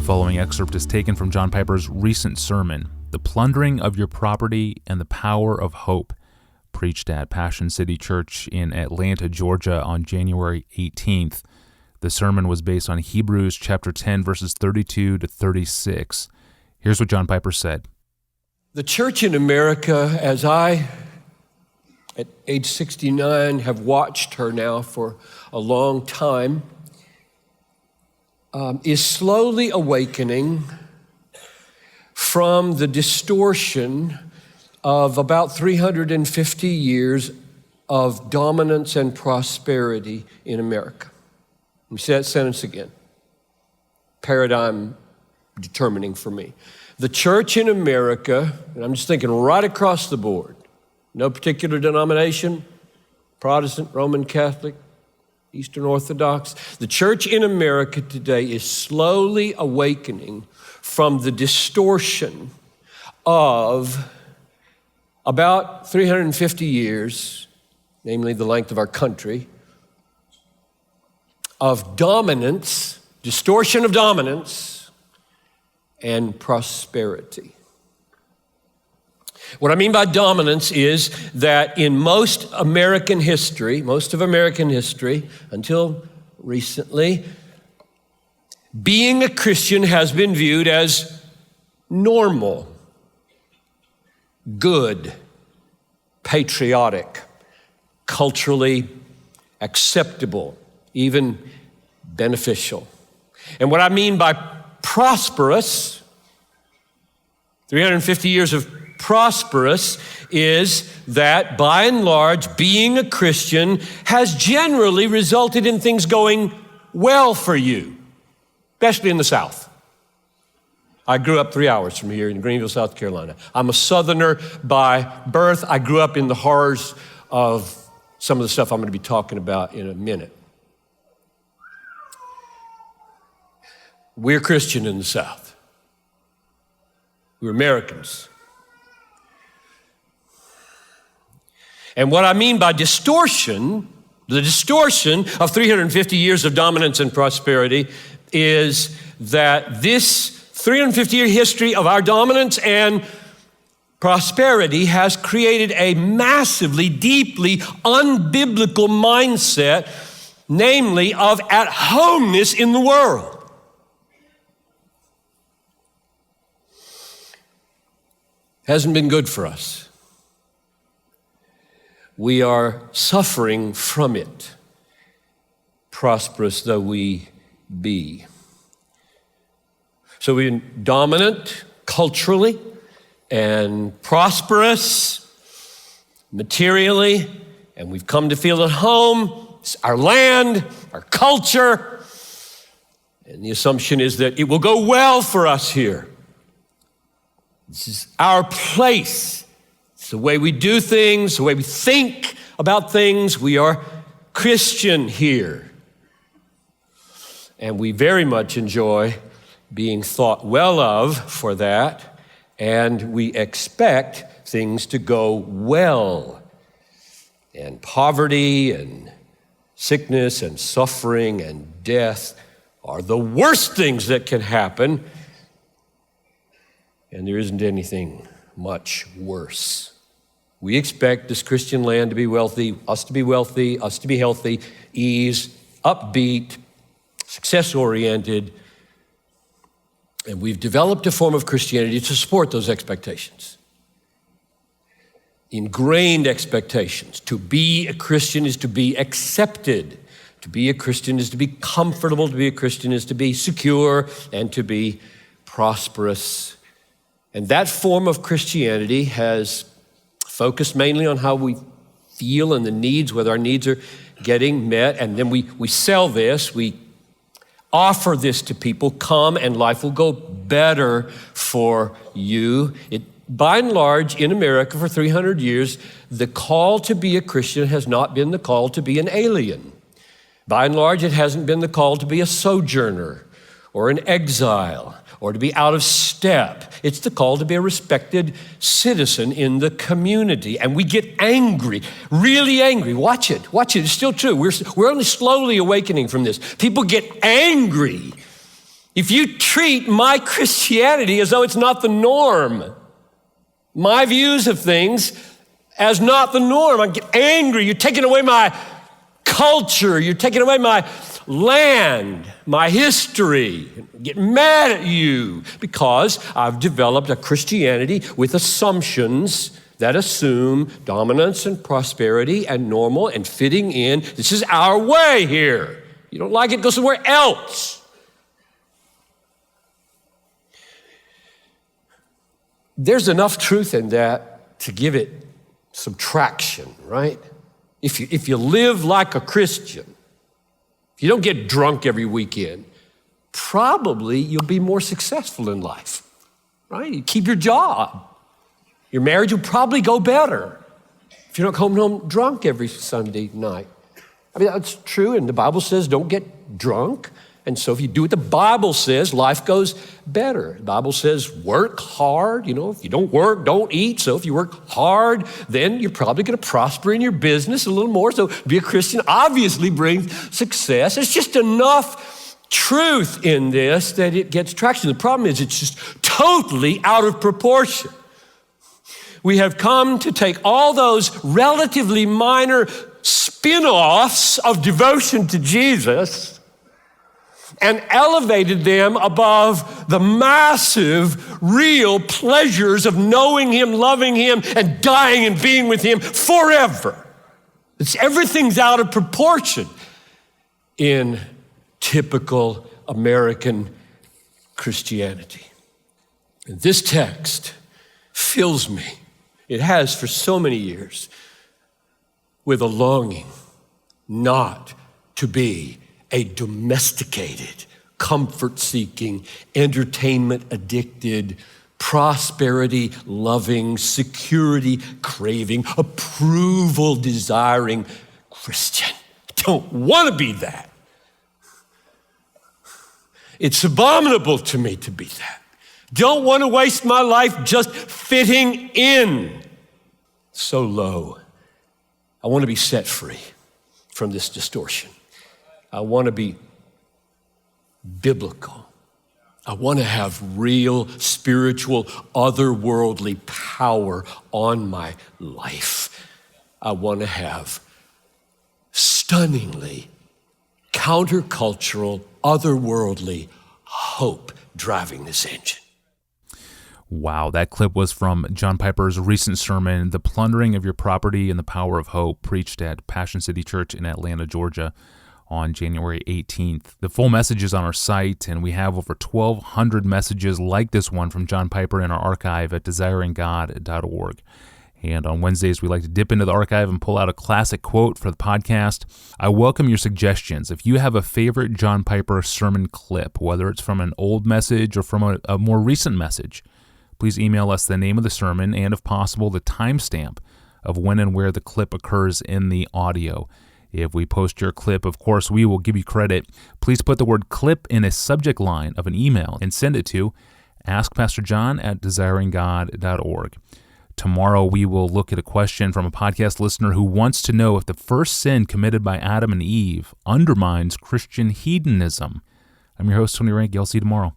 following excerpt is taken from John Piper's recent sermon, The Plundering of Your Property and the Power of Hope, preached at Passion City Church in Atlanta, Georgia on January 18th. The sermon was based on Hebrews chapter 10, verses 32 to 36. Here's what John Piper said. The church in America, as I, at age 69, have watched her now for a long time, is slowly awakening from the distortion of about 350 years of dominance and prosperity in America. Let me say that sentence again. Paradigm determining for me. The church in America, and I'm just thinking right across the board, no particular denomination, Protestant, Roman Catholic, Eastern Orthodox. The church in America today is slowly awakening from the distortion of about 350 years, namely the length of our country, of dominance, distortion of dominance, and prosperity. What I mean by dominance is that in most of American history, until recently, being a Christian has been viewed as normal, good, patriotic, culturally acceptable, even beneficial. And what I mean by prosperous, 350 years of prosperous, is that by and large, being a Christian has generally resulted in things going well for you, especially in the South. I grew up 3 hours from here in Greenville, South Carolina. I'm a Southerner by birth. I grew up in the horrors of some of the stuff I'm going to be talking about in a minute. We're Christian in the South. We're Americans. And what I mean by distortion, the distortion of 350 years of dominance and prosperity, is that this 350-year history of our dominance and prosperity has created a massively, deeply unbiblical mindset, namely of at-homeness in the world. Hasn't been good for us. We are suffering from it, prosperous though we be. So we're dominant culturally and prosperous materially, and we've come to feel at home. It's our land, our culture, and the assumption is that it will go well for us here. This is our place. It's the way we do things, the way we think about things. We are Christian here. And we very much enjoy being thought well of for that, and we expect things to go well. And poverty and sickness and suffering and death are the worst things that can happen, and there isn't anything much worse. We expect this Christian land to be wealthy, us to be healthy, ease, upbeat, success-oriented, and we've developed a form of Christianity to support those expectations. Ingrained expectations. To be a Christian is to be accepted. To be a Christian is to be comfortable. To be a Christian is to be secure and to be prosperous. And that form of Christianity has focused mainly on how we feel and the needs, whether our needs are getting met. And then we sell this, we offer this to people. Come and life will go better for you. By and large, in America for 300 years, the call to be a Christian has not been the call to be an alien. By and large, it hasn't been the call to be a sojourner or an exile or to be out of step. It's the call to be a respected citizen in the community. And we get angry, really angry. Watch it. It's still true. We're only slowly awakening from this. People get angry if you treat my Christianity as though it's not the norm, my views of things as not the norm, I get angry. You're taking away my culture. You're taking away my land, my history. I get mad at you because I've developed a Christianity with assumptions that assume dominance and prosperity and normal and fitting in. This is our way here. You don't like it, go somewhere else. There's enough truth in that to give it some traction, right? If you live like a Christian, if you don't get drunk every weekend, probably you'll be more successful in life, right? You keep your job. Your marriage will probably go better if you don't come home drunk every Sunday night. I mean, that's true, and the Bible says don't get drunk. And so if you do what the Bible says, life goes better. The Bible says work hard. If you don't work, don't eat. So if you work hard, then you're probably going to prosper in your business a little more. So be a Christian obviously brings success. There's just enough truth in this that it gets traction. The problem is it's just totally out of proportion. We have come to take all those relatively minor spin-offs of devotion to Jesus and elevated them above the massive, real pleasures of knowing him, loving him, and dying and being with him forever. Everything's out of proportion in typical American Christianity. And this text fills me, it has for so many years, with a longing not to be a domesticated, comfort-seeking, entertainment-addicted, prosperity-loving, security-craving, approval-desiring Christian. I don't want to be that. It's abominable to me to be that. Don't want to waste my life just fitting in. So low. I want to be set free from this distortion. I want to be biblical. I want to have real, spiritual, otherworldly power on my life. I want to have stunningly countercultural, otherworldly hope driving this engine. Wow, that clip was from John Piper's recent sermon, The Plundering of Your Property and the Power of Hope, preached at Passion City Church in Atlanta, Georgia, on January 18th. The full message is on our site, and we have over 1,200 messages like this one from John Piper in our archive at desiringgod.org. And on Wednesdays, we like to dip into the archive and pull out a classic quote for the podcast. I welcome your suggestions. If you have a favorite John Piper sermon clip, whether it's from an old message or from a more recent message, please email us the name of the sermon and, if possible, the timestamp of when and where the clip occurs in the audio. If we post your clip, of course, we will give you credit. Please put the word clip in a subject line of an email and send it to askpastorjohn@desiringgod.org. Tomorrow, we will look at a question from a podcast listener who wants to know if the first sin committed by Adam and Eve undermines Christian hedonism. I'm your host, Tony Rank. I'll see you tomorrow.